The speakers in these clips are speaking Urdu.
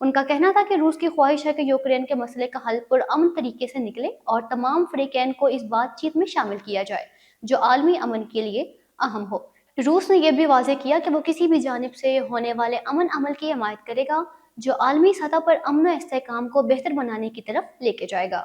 ان کا کہنا تھا کہ روس کی خواہش ہے کہ یوکرین کے مسئلے کا حل پرامن طریقے سے نکلے اور تمام فریقین کو اس بات چیت میں شامل کیا جائے جو عالمی امن کے لیے اہم ہو۔ روس نے یہ بھی واضح کیا کہ وہ کسی بھی جانب سے ہونے والے امن عمل کی حمایت کرے گا جو عالمی سطح پر امن و استحکام کو بہتر بنانے کی طرف لے کے جائے گا۔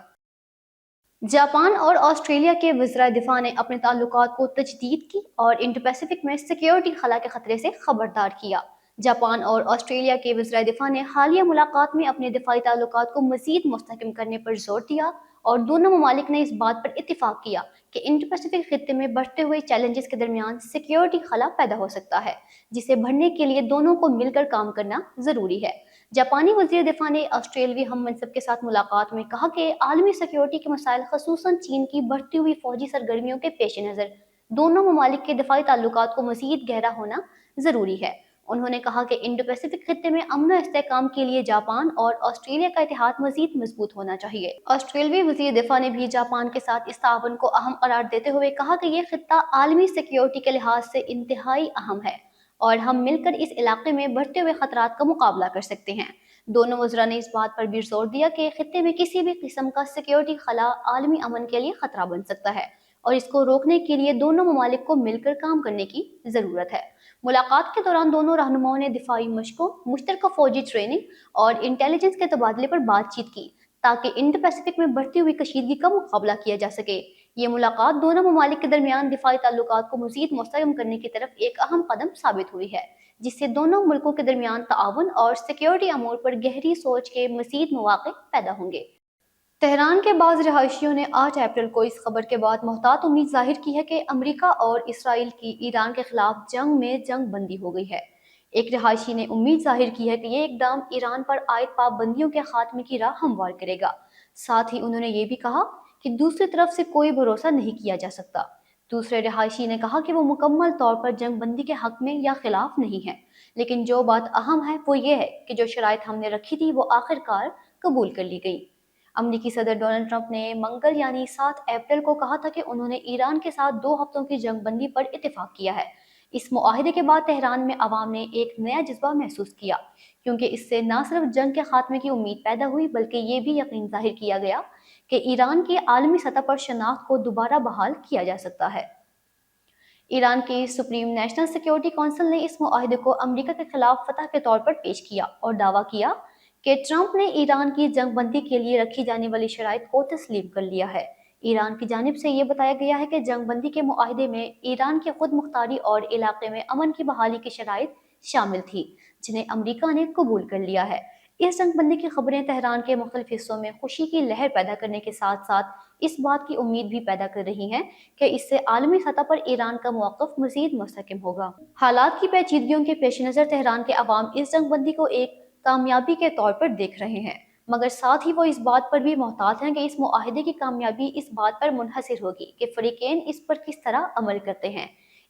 جاپان اور آسٹریلیا کے وزراء دفاع نے اپنے تعلقات کو تجدید کی اور انڈو پیسفک میں سیکیورٹی خلا کے خطرے سے خبردار کیا۔ جاپان اور آسٹریلیا کے وزراء دفاع نے حالیہ ملاقات میں اپنے دفاعی تعلقات کو مزید مستحکم کرنے پر زور دیا اور دونوں ممالک نے اس بات پر اتفاق کیا کہ انڈو پیسفک خطے میں بڑھتے ہوئے چیلنجز کے درمیان سیکیورٹی خلا پیدا ہو سکتا ہے جسے بھرنے کے لیے دونوں کو مل کر کام کرنا ضروری ہے۔ جاپانی وزیر دفاع نے آسٹریلوی ہم منصب کے ساتھ ملاقات میں کہا کہ عالمی سیکیورٹی کے مسائل خصوصاً چین کی بڑھتی ہوئی فوجی سرگرمیوں کے پیش نظر دونوں ممالک کے دفاعی تعلقات کو مزید گہرا ہونا ضروری ہے۔ انہوں نے کہا کہ انڈو پیسفک خطے میں امن و استحکام کے لیے جاپان اور آسٹریلیا کا اتحاد مزید مضبوط ہونا چاہیے۔ آسٹریلوی وزیر دفاع نے بھی جاپان کے ساتھ اس تعاون کو اہم قرار دیتے ہوئے کہا کہ یہ خطہ عالمی سیکیورٹی کے لحاظ سے انتہائی اہم ہے اور ہم مل کر اس علاقے میں بڑھتے ہوئے خطرات کا مقابلہ کر سکتے ہیں۔ دونوں وزراء نے اس بات پر بھی زور دیا کہ خطے میں کسی بھی قسم کا سیکیورٹی خلا عالمی امن کے لیے خطرہ بن سکتا ہے اور اس کو روکنے کے لیے دونوں ممالک کو مل کر کام کرنے کی ضرورت ہے۔ ملاقات کے دوران دونوں رہنماؤں نے دفاعی مشقوں، مشترکہ فوجی ٹریننگ اور انٹیلیجنس کے تبادلے پر بات چیت کی تاکہ انڈو پیسفک میں بڑھتی ہوئی کشیدگی کا مقابلہ کیا جا سکے۔ یہ ملاقات دونوں ممالک کے درمیان دفاعی تعلقات کو مزید مستحکم کرنے کی طرف ایک اہم قدم ثابت ہوئی ہے جس سے دونوں ملکوں کے درمیان تعاون اور سیکیورٹی امور پر گہری سوچ کے مزید مواقع پیدا ہوں گے۔ تہران کے بعض رہائشیوں نے 8 اپریل کو اس خبر کے بعد محتاط امید ظاہر کی ہے کہ امریکہ اور اسرائیل کی ایران کے خلاف جنگ میں جنگ بندی ہو گئی ہے۔ ایک رہائشی نے امید ظاہر کی ہے کہ یہ اقدام ایران پر عائد پابندیوں کے خاتمے کی راہ ہموار کرے گا۔ ساتھ ہی انہوں نے یہ بھی کہا کہ دوسری طرف سے کوئی بھروسہ نہیں کیا جا سکتا۔ دوسرے رہائشی نے کہا کہ وہ مکمل طور پر جنگ بندی کے حق میں یا خلاف نہیں ہے، لیکن جو بات اہم ہے وہ یہ ہے کہ جو شرائط ہم نے رکھی تھی وہ آخرکار قبول کر لی گئی۔ امریکی صدر ڈونلڈ ٹرمپ نے منگل یعنی 7 اپریل کو کہا تھا کہ انہوں نے ایران کے ساتھ 2 ہفتوں کی جنگ بندی پر اتفاق کیا ہے۔ اس معاہدے کے بعد تہران میں عوام نے ایک نیا جذبہ محسوس کیا کیونکہ اس سے نہ صرف جنگ کے خاتمے کی امید پیدا ہوئی بلکہ یہ بھی یقین ظاہر کیا گیا کہ ایران کی عالمی سطح پر شناخت کو دوبارہ بحال کیا جا سکتا ہے۔ ایران کی سپریم نیشنل سیکیورٹی کونسل نے اس معاہدے کو امریکہ کے خلاف فتح کے طور پر پیش کیا اور دعویٰ کیا کہ ٹرمپ نے ایران کی جنگ بندی کے لیے رکھی جانے والی شرائط کو تسلیم کر لیا ہے۔ ایران کی جانب سے یہ بتایا گیا ہے کہ جنگ بندی کے معاہدے میں ایران کی خود مختاری اور علاقے میں امن کی بحالی کی شرائط شامل تھی جنہیں امریکہ نے قبول کر لیا ہے۔ اس جنگ بندی کی خبریں تہران کے مختلف حصوں میں خوشی کی لہر پیدا کرنے کے ساتھ ساتھ اس بات کی امید بھی پیدا کر رہی ہیں کہ اس سے عالمی سطح پر ایران کا موقف مزید مستحکم ہوگا۔ حالات کی پیچیدگیوں کے پیش نظر تہران کے عوام اس جنگ بندی کو ایک کامیابی کے طور پر دیکھ رہے ہیں، مگر ساتھ ہی وہ اس بات پر بھی محتاط ہیں کہ اس معاہدے کی کامیابی اس بات پر منحصر ہوگی کہ فریقین اس پر کس طرح عمل کرتے ہیں۔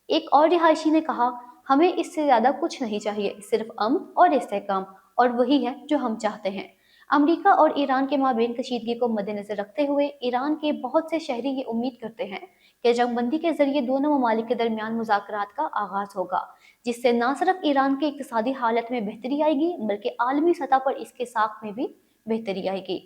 ایک اور رہائشی نے کہا، ہمیں اس سے زیادہ کچھ نہیں چاہیے، صرف امن اور استحکام، اور وہی ہے جو ہم چاہتے ہیں۔ امریکہ اور ایران کے مابین کشیدگی کو مد نظر رکھتے ہوئے ایران کے بہت سے شہری یہ امید کرتے ہیں کہ جنگ بندی کے ذریعے دونوں ممالک کے درمیان مذاکرات کا آغاز ہوگا جس سے نہ صرف ایران کی اقتصادی حالت میں بہتری آئے گی بلکہ عالمی سطح پر اس کے ساکھ میں بھی بہتری آئے گی۔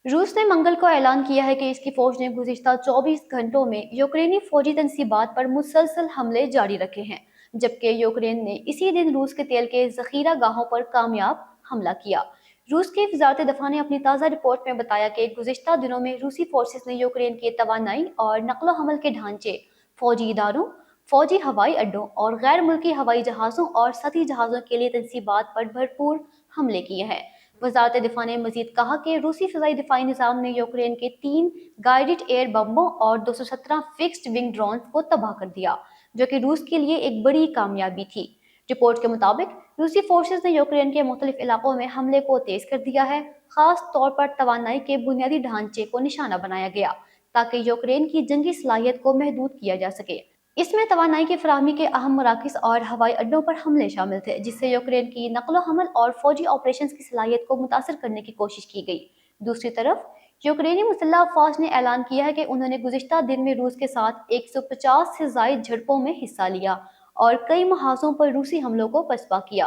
روس نے منگل کو اعلان کیا ہے کہ اس کی فوج نے گزشتہ 24 گھنٹوں میں یوکرینی فوجی تنصیبات پر مسلسل حملے جاری رکھے ہیں، جبکہ یوکرین نے اسی دن روس کے تیل کے ذخیرہ گاہوں پر کامیاب حملہ کیا۔ روس کی وزارت دفاع نے اپنی تازہ رپورٹ میں بتایا کہ گزشتہ دنوں میں روسی فورسز نے یوکرین کے توانائی اور نقل و حمل کے ڈھانچے، فوجی اداروں، فوجی ہوائی اڈوں اور غیر ملکی ہوائی جہازوں اور سطحی جہازوں کے لیے تنصیبات پر بھرپور حملے کیے ہیں۔ وزارت دفاع نے مزید کہا کہ روسی فضائی دفاعی نظام نے یوکرین کے 3 گائیڈڈ ایئر بمبوں اور 217 فکسڈ ونگ ڈرونز کو تباہ کر دیا، جو کہ روس کے لیے ایک بڑی کامیابی تھی۔ رپورٹ کے مطابق روسی فورسز نے یوکرین کے مختلف علاقوں میں حملے کو تیز کر دیا ہے، خاص طور پر توانائی کے بنیادی ڈھانچے کو نشانہ بنایا گیا تاکہ یوکرین کی جنگی صلاحیت کو محدود کیا جا سکے۔ اس میں توانائی کی فراہمی کے اہم مراکز اور ہوائی اڈوں پر حملے شامل تھے، جس سے یوکرین کی نقل و حمل اور فوجی آپریشنز کی صلاحیت کو متاثر کرنے کی کوشش کی گئی۔ دوسری طرف یوکرینی مسلح افواج نے اعلان کیا ہے کہ انہوں نے گزشتہ دن میں روس کے ساتھ 150 سے زائد جھڑپوں میں حصہ لیا اور کئی محاذوں پر روسی حملوں کو پسپا کیا۔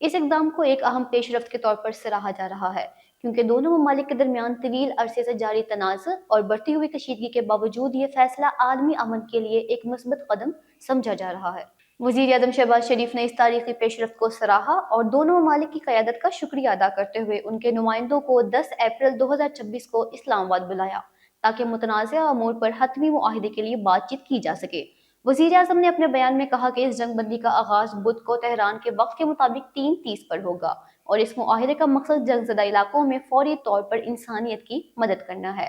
اس اقدام کو ایک اہم پیش رفت کے طور پر سراہا جا رہا ہے، کیونکہ دونوں ممالک کے درمیان طویل عرصے سے جاری تنازع اور بڑھتی ہوئی کشیدگی کے باوجود یہ فیصلہ عالمی امن کے لیے ایک مثبت قدم سمجھا جا رہا ہے۔ وزیر اعظم شہباز شریف نے اس تاریخی پیش رفت کو سراہا اور دونوں ممالک کی قیادت کا شکریہ ادا کرتے ہوئے ان کے نمائندوں کو 10 اپریل 2026 کو اسلام آباد بلایا تاکہ متنازعہ امور پر حتمی معاہدے کے لیے بات چیت کی جا سکے۔ وزیر اعظم نے اپنے بیان میں کہا کہ اس جنگ بندی کا آغاز بدھ کو تہران کے وقت کے مطابق 3:30 پر ہوگا اور اس معاہدے کا مقصد جنگ زدہ علاقوں میں فوری طور پر انسانیت کی مدد کرنا ہے۔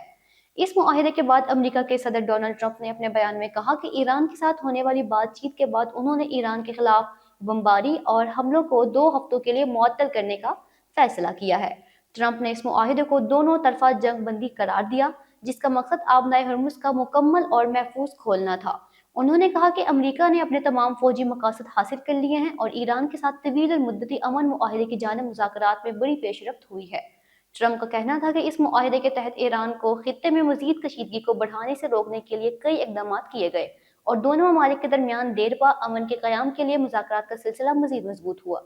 اس معاہدے کے بعد امریکہ کے صدر ڈونلڈ ٹرمپ نے اپنے بیان میں کہا کہ ایران کے ساتھ ہونے والی بات چیت کے بعد انہوں نے ایران کے خلاف بمباری اور حملوں کو 2 ہفتوں کے لیے معطل کرنے کا فیصلہ کیا ہے۔ ٹرمپ نے اس معاہدے کو دونوں طرفہ جنگ بندی قرار دیا جس کا مقصد آبنائے ہرمز کا مکمل اور محفوظ کھولنا تھا۔ انہوں نے کہا کہ امریکہ نے اپنے تمام فوجی مقاصد حاصل کر لیے ہیں اور ایران کے ساتھ طویل المدتی امن معاہدے کی جانب مذاکرات میں بڑی پیش رفت ہوئی ہے۔ ٹرمپ کا کہنا تھا کہ اس معاہدے کے تحت ایران کو خطے میں مزید کشیدگی کو بڑھانے سے روکنے کے لیے کئی اقدامات کیے گئے اور دونوں ممالک کے درمیان دیرپا امن کے قیام کے لیے مذاکرات کا سلسلہ مزید مضبوط ہوا۔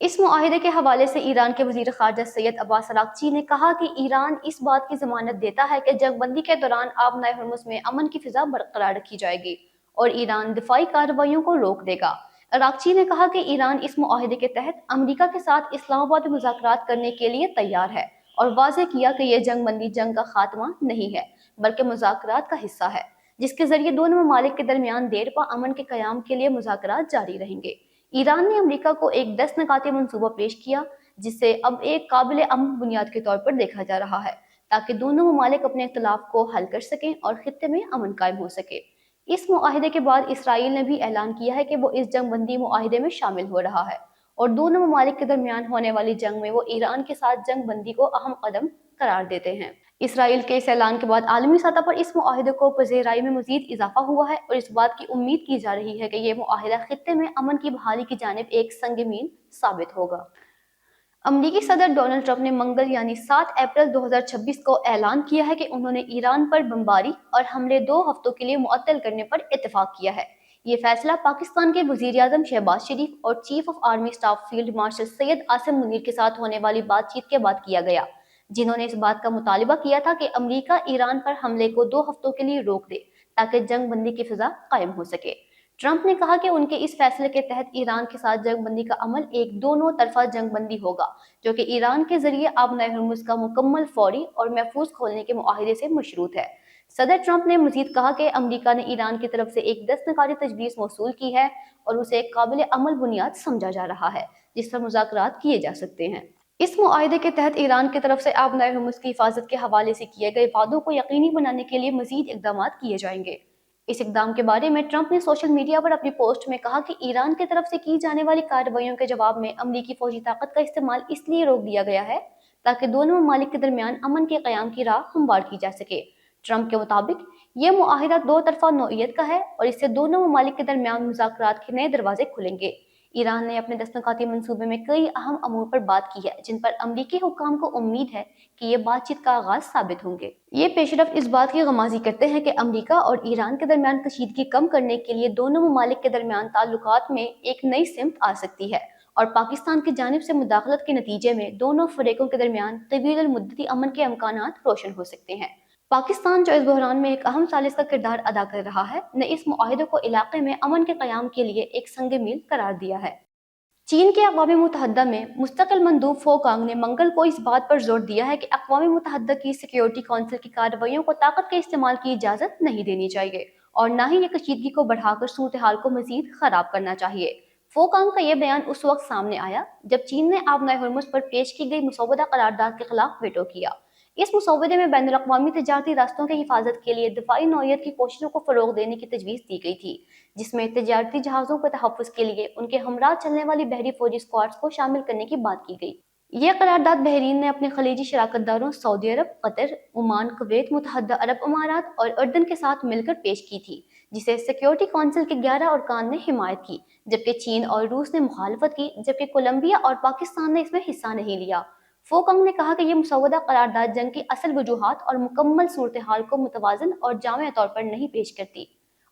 اس معاہدے کے حوالے سے ایران کے وزیر خارجہ سید عباس اراغچی نے کہا کہ ایران اس بات کی ضمانت دیتا ہے کہ جنگ بندی کے دوران آبنائے ہرمز میں امن کی فضا برقرار رکھی جائے گی اور ایران دفاعی کارروائیوں کو روک دے گا۔ اراغچی نے کہا کہ ایران اس معاہدے کے تحت امریکہ کے ساتھ اسلام آباد میں مذاکرات کرنے کے لیے تیار ہے اور واضح کیا کہ یہ جنگ بندی جنگ کا خاتمہ نہیں ہے بلکہ مذاکرات کا حصہ ہے جس کے ذریعے دونوں ممالک کے درمیان دیرپا امن کے قیام کے لیے مذاکرات جاری رہیں گے۔ ایران نے امریکہ کو ایک 10 نکاتی منصوبہ پیش کیا جسے اب ایک قابل عمل بنیاد کے طور پر دیکھا جا رہا ہے تاکہ دونوں ممالک اپنے اختلاف کو حل کر سکیں اور خطے میں امن قائم ہو سکے۔ اس معاہدے کے بعد اسرائیل نے بھی اعلان کیا ہے کہ وہ اس جنگ بندی معاہدے میں شامل ہو رہا ہے اور دونوں ممالک کے درمیان ہونے والی جنگ میں وہ ایران کے ساتھ جنگ بندی کو اہم قدم قرار دیتے ہیں۔ اسرائیل کے اس اعلان کے بعد عالمی سطح پر اس معاہدے کو پذیرائی میں مزید اضافہ ہوا ہے اور اس بات کی امید کی جا رہی ہے کہ یہ معاہدہ خطے میں امن کی بحالی کی جانب ایک سنگ میل ثابت ہوگا۔ امریکی صدر ڈونلڈ ٹرمپ نے منگل یعنی 7 اپریل 2026 کو اعلان کیا ہے کہ انہوں نے ایران پر بمباری اور حملے 2 ہفتوں کے لیے معطل کرنے پر اتفاق کیا ہے۔ یہ فیصلہ پاکستان کے وزیر اعظم شہباز شریف اور chief of army staff field marshal Syed Asim Munir کے ساتھ ہونے والی بات چیت کے بعد کیا گیا، جنہوں نے اس بات کا مطالبہ کیا تھا کہ امریکہ ایران پر حملے کو 2 ہفتوں کے لیے روک دے تاکہ جنگ بندی کی فضا قائم ہو سکے۔ ٹرمپ نے کہا کہ ان کے اس فیصلے کے تحت ایران کے ساتھ جنگ بندی کا عمل ایک دونوں طرفہ جنگ بندی ہوگا جو کہ ایران کے ذریعے آبنائے ہرمز کا مکمل فوری اور محفوظ کھولنے کے معاہدے سے مشروط ہے۔ صدر ٹرمپ نے مزید کہا کہ امریکہ نے ایران کی طرف سے ایک 10 نکاتی تجویز موصول کی ہے اور اسے ایک قابل عمل بنیاد سمجھا جا رہا ہے جس پر مذاکرات کیے جا سکتے ہیں۔ اس معاہدے کے تحت ایران کی طرف سے آبنائے ہرمز کی حفاظت کے حوالے سے کیے گئے وعدوں کو یقینی بنانے کے لیے مزید اقدامات کیے جائیں گے۔ اس اقدام کے بارے میں ٹرمپ نے سوشل میڈیا پر اپنی پوسٹ میں کہا کہ ایران کی طرف سے کی جانے والی کارروائیوں کے جواب میں امریکی فوجی طاقت کا استعمال اس لیے روک دیا گیا ہے تاکہ دونوں ممالک کے درمیان امن کے قیام کی راہ ہموار کی جا سکے۔ ٹرمپ کے مطابق یہ معاہدہ 2 طرفہ نوعیت کا ہے اور اس سے دونوں ممالک کے درمیان مذاکرات کے نئے دروازے کھلیں گے۔ ایران نے اپنے 10 نکاتی منصوبے میں کئی اہم امور پر بات کی ہے جن پر امریکی حکام کو امید ہے کہ یہ بات چیت کا آغاز ثابت ہوں گے۔ یہ پیش رفت اس بات کی غمازی کرتے ہیں کہ امریکہ اور ایران کے درمیان کشیدگی کم کرنے کے لیے دونوں ممالک کے درمیان تعلقات میں ایک نئی سمت آ سکتی ہے اور پاکستان کی جانب سے مداخلت کے نتیجے میں دونوں فریقوں کے درمیان طویل المدتی امن کے امکانات روشن ہو سکتے ہیں۔ پاکستان جو اس بحران میں ایک اہم ثالث کا کردار ادا کر رہا ہے نے اس معاہدے کو علاقے میں امن کے قیام کے لیے ایک سنگ میل قرار دیا ہے۔ چین کے اقوام متحدہ میں مستقل مندوب فو کانگ نے منگل کو اس بات پر زور دیا ہے کہ اقوام متحدہ کی سیکیورٹی کونسل کی کارروائیوں کو طاقت کے استعمال کی اجازت نہیں دینی چاہیے اور نہ ہی یہ کشیدگی کو بڑھا کر صورتحال کو مزید خراب کرنا چاہیے۔ فو کانگ کا یہ بیان اس وقت سامنے آیا جب چین نے آبنائے ہرمز پر پیش کی گئی مسودہ قرارداد کے خلاف ویٹو کیا۔ اس مسودے میں بین الاقوامی تجارتی راستوں کی حفاظت کے لیے دفاعی نوعیت کی کوششوں کو فروغ دینے کی تجویز دی گئی تھی، جس میں تجارتی جہازوں کے تحفظ کے لیے ان کے ہمراہ چلنے والی بحری فوجی اسکواڈز کو شامل کرنے کی بات کی گئی۔ یہ قرارداد بحرین نے اپنے خلیجی شراکت داروں سعودی عرب، قطر، عمان، کویت، متحدہ عرب امارات اور اردن کے ساتھ مل کر پیش کی تھی، جسے سیکیورٹی کونسل کے 11 ارکان نے حمایت کی، جبکہ چین اور روس نے مخالفت کی، جبکہ کولمبیا اور پاکستان نے اس میں حصہ نہیں لیا۔ فو کانگ نے کہا کہ یہ مسودہ قرارداد جنگ کی اصل وجوہات اور مکمل صورتحال کو متوازن اور جامع طور پر نہیں پیش کرتی۔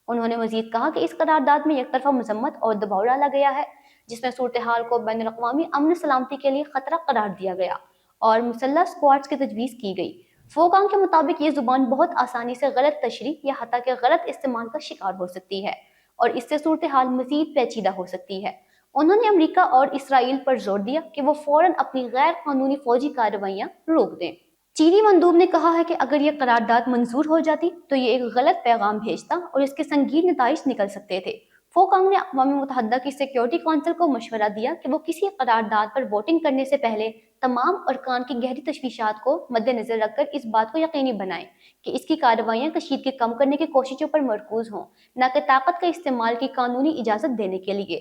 انہوں نے مزید کہا کہ اس قرارداد میں یک طرفہ مذمت اور دباؤ ڈالا گیا ہے جس میں صورتحال کو بین الاقوامی امن سلامتی کے لیے خطرہ قرار دیا گیا اور مسلح اسکواڈز کی تجویز کی گئی۔ فوکانگ کے مطابق یہ زبان بہت آسانی سے غلط تشریح یا حتیٰ کہ غلط استعمال کا شکار ہو سکتی ہے اور اس سے صورتحال مزید پیچیدہ ہو سکتی ہے۔ انہوں نے امریکہ اور اسرائیل پر زور دیا کہ وہ فوراً اپنی غیر قانونی فوجی کارروائیاں روک دیں۔ چینی مندوب نے کہا ہے کہ اگر یہ قرارداد منظور ہو جاتی تو یہ ایک غلط پیغام بھیجتا اور اس کے سنگین نتائج نکل سکتے تھے۔ فوکانگ نے اقوام متحدہ کی سیکیورٹی کونسل کو مشورہ دیا کہ وہ کسی قرارداد پر ووٹنگ کرنے سے پہلے تمام ارکان کی گہری تشویشات کو مد نظر رکھ کر اس بات کو یقینی بنائیں کہ اس کی کارروائیاں کشیدگی کم کرنے کی کوششوں پر مرکوز ہوں، نہ کہ طاقت کے استعمال کی قانونی اجازت دینے کے لیے۔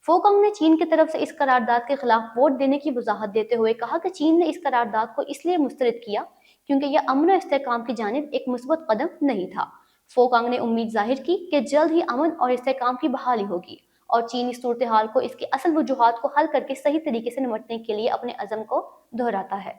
فوکانگ نے چین کی طرف سے اس قرارداد کے خلاف ووٹ دینے کی وضاحت دیتے ہوئے کہا کہ چین نے اس قرارداد کو اس لیے مسترد کیا کیونکہ یہ امن و استحکام کی جانب ایک مثبت قدم نہیں تھا۔ فوکانگ نے امید ظاہر کی کہ جلد ہی امن اور استحکام کی بحالی ہوگی اور چین اس صورتحال کو اس کی اصل وجوہات کو حل کر کے صحیح طریقے سے نمٹنے کے لیے اپنے عزم کو دہراتا ہے۔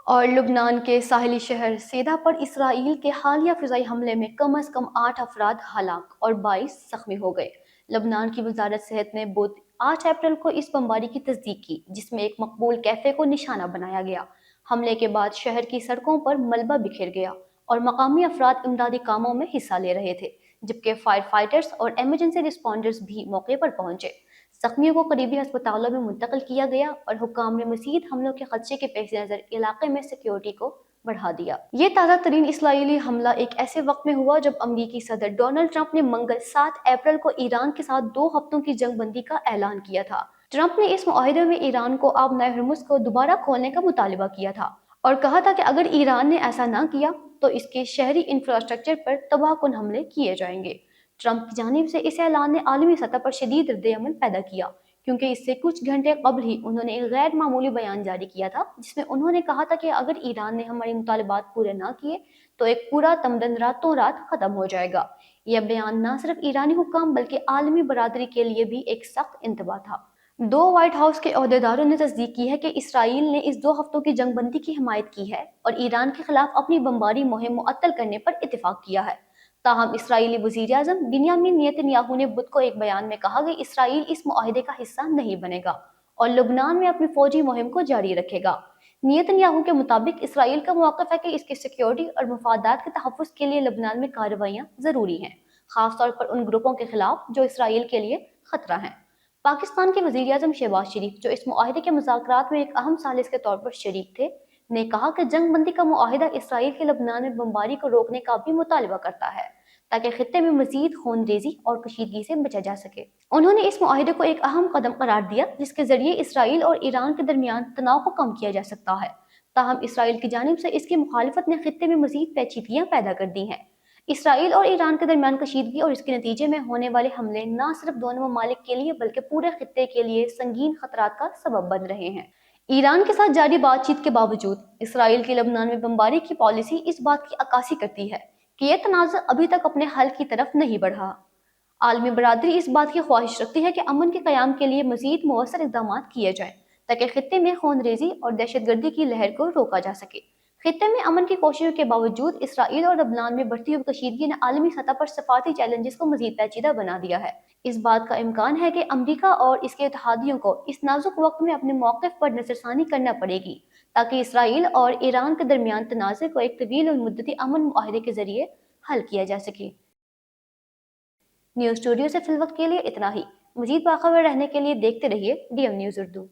اور لبنان کے ساحلی شہر سیدہ پر اسرائیل کے حالیہ فضائی حملے میں کم از کم 8 افراد ہلاک اور 22 زخمی ہو گئے۔ لبنان کی وزارت صحت نے بدھ 8 اپریل کو اس بمباری کی تصدیق کی جس میں ایک مقبول کیفے کو نشانہ بنایا گیا۔ حملے کے بعد شہر کی سڑکوں پر ملبہ بکھر گیا اور مقامی افراد امدادی کاموں میں حصہ لے رہے تھے، جبکہ فائر فائٹرز اور ایمرجنسی رسپونڈرز بھی موقع پر پہنچے۔ زخمیوں کو قریبی ہسپتالوں میں منتقل کیا گیا اور حکام نے مزید حملوں کے خدشے کے پیش نظر علاقے میں سیکیورٹی کو بڑھا دیا۔ یہ تازہ ترین اسرائیلی حملہ ایک ایسے وقت میں ہوا جب امریکی صدر ڈونلڈ ٹرمپ نے منگل 7 اپریل کو ایران کے ساتھ 2 ہفتوں کی جنگ بندی کا اعلان کیا تھا۔ ٹرمپ نے اس معاہدے میں ایران کو آبنائے ہرمز کو دوبارہ کھولنے کا مطالبہ کیا تھا اور کہا تھا کہ اگر ایران نے ایسا نہ کیا تو اس کے شہری انفراسٹرکچر پر تباہ کن حملے کیے جائیں گے۔ ٹرمپ کی جانب سے اس اعلان نے عالمی سطح پر شدید رد عمل پیدا کیا کیونکہ اس سے کچھ گھنٹے قبل ہی انہوں نے ایک غیر معمولی بیان جاری کیا تھا جس میں انہوں نے کہا تھا کہ اگر ایران نے ہمارے مطالبات پورے نہ کیے تو ایک پورا تمدن راتوں رات ختم ہو جائے گا۔ یہ بیان نہ صرف ایرانی حکام بلکہ عالمی برادری کے لیے بھی ایک سخت انتباہ تھا۔ 2 وائٹ ہاؤس کے عہدیداروں نے تصدیق کی ہے کہ اسرائیل نے اس 2 ہفتوں کی جنگ بندی کی حمایت کی ہے اور ایران کے خلاف اپنی بمباری مہم معطل کرنے پر اتفاق کیا ہے۔ تاہم اسرائیلی وزیر اعظم بنیامین نیتن یاہو نے بدھ کو ایک بیان میں کہا کہ اسرائیل اس معاہدے کا حصہ نہیں بنے گا اور لبنان میں اپنی فوجی مہم کو جاری رکھے گا۔ نیتن یاہو کے مطابق اسرائیل کا موقف ہے کہ اس کی سیکیورٹی اور مفادات کے تحفظ کے لیے لبنان میں کارروائیاں ضروری ہیں، خاص طور پر ان گروپوں کے خلاف جو اسرائیل کے لیے خطرہ ہیں۔ پاکستان کے وزیر اعظم شہباز شریف جو اس معاہدے کے مذاکرات میں ایک اہم ثالث کے طور پر شریک تھے، نے کہا کہ جنگ بندی کا معاہدہ اسرائیل کے لبنان میں بمباری کو روکنے کا بھی مطالبہ کرتا ہے تاکہ خطے میں مزید خون ریزی اور کشیدگی سے بچا جا سکے۔ انہوں نے اس معاہدے کو ایک اہم قدم قرار دیا جس کے ذریعے اسرائیل اور ایران کے درمیان تناؤ کو کم کیا جا سکتا ہے۔ تاہم اسرائیل کی جانب سے اس کی مخالفت نے خطے میں مزید پیچیدگیاں پیدا کر دی ہیں۔ اسرائیل اور ایران کے درمیان کشیدگی اور اس کے نتیجے میں ہونے والے حملے نہ صرف دونوں ممالک کے لیے بلکہ پورے خطے کے لیے سنگین خطرات کا سبب بن رہے ہیں۔ ایران کے ساتھ جاری بات چیت کے باوجود اسرائیل کی لبنان میں بمباری کی پالیسی اس بات کی عکاسی کرتی ہے کہ یہ تنازع ابھی تک اپنے حل کی طرف نہیں بڑھا۔ عالمی برادری اس بات کی خواہش رکھتی ہے کہ امن کے قیام کے لیے مزید مؤثر اقدامات کیے جائیں تاکہ خطے میں خون ریزی اور دہشت گردی کی لہر کو روکا جا سکے۔ خطے میں امن کی کوششوں کے باوجود اسرائیل اور لبنان میں بڑھتی ہوئی کشیدگی نے عالمی سطح پر سفارتی چیلنجز کو مزید پیچیدہ بنا دیا ہے۔ اس بات کا امکان ہے کہ امریکہ اور اس کے اتحادیوں کو اس نازک وقت میں اپنے موقف پر نظر ثانی کرنا پڑے گی تاکہ اسرائیل اور ایران کے درمیان تنازع کو ایک طویل المدتی امن معاہدے کے ذریعے حل کیا جا سکے۔ نیوز اسٹوڈیو سے فی الوقت کے لیے اتنا ہی۔ مزید باخبر رہنے کے لیے دیکھتے رہیے ڈی ایم نیوز اردو۔